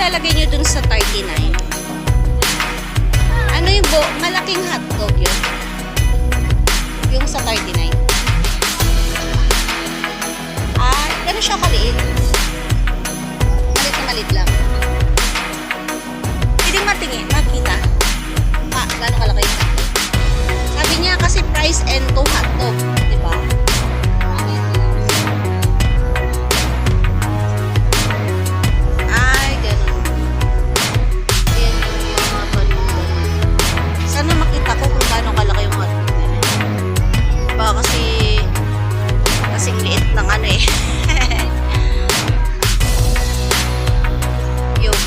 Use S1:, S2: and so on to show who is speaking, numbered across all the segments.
S1: ilalagay nyo dun sa 39? Ano yung malaking hotdog yun? Yung sa 39. Ah, gano'n siya kaliit. Malit na malit lang. Pwedeng matingin, makita. Ah, gano'n kalaki yung hotdog. Sabi niya kasi price and to hotdog. Diba? Ay, gano'n. Ayan yung mga balon. Sana makita ko kung gano'n kalaki yung hotdog. Baka kasing liit ng ano eh. Yung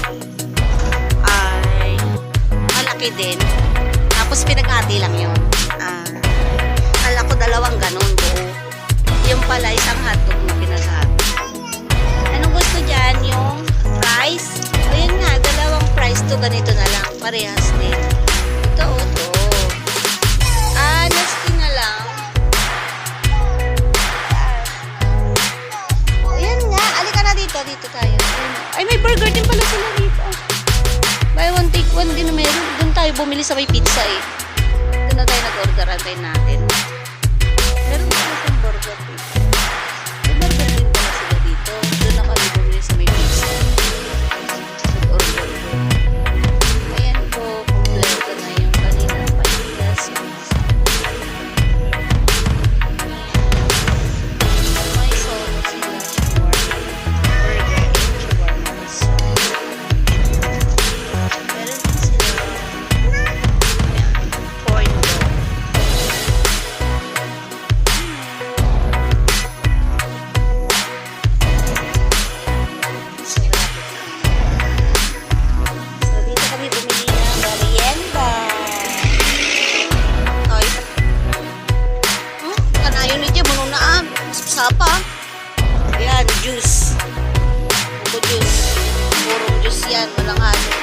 S1: ay malaki din. Tapos pinag-ati lang yun. Kala ko dalawang ganun buo. Yung pala isang hotdog na pinag-ati. Anong gusto dyan? Yung price? Ayun nga, dalawang price to ganito na lang. Parehas din. Ito o to. Nasty na lang. Ayan nga. Alika na dito. Dito tayo. Ay, may burger din pala sila dito. Buy one, take one din na meron. Doon tayo bumili sa may pizza eh. Doon na tayo nag-order. Antayin natin. Meron pala sa burger dito. May burger din pala sila dito. Doon na kami bumili sa may pizza. Nag-order. Ayan po. Kompleto na yung kanina panilas. May solo sila. Shawarma. Burger and shawarma also. Meron din sila. Ayan. Corn dog. So, dito kami bumili ng merienda. Toy. Kanayon ni Jay, munong na sapa. Ayan, juice. Buko juice. Purong juice yan, walang ano.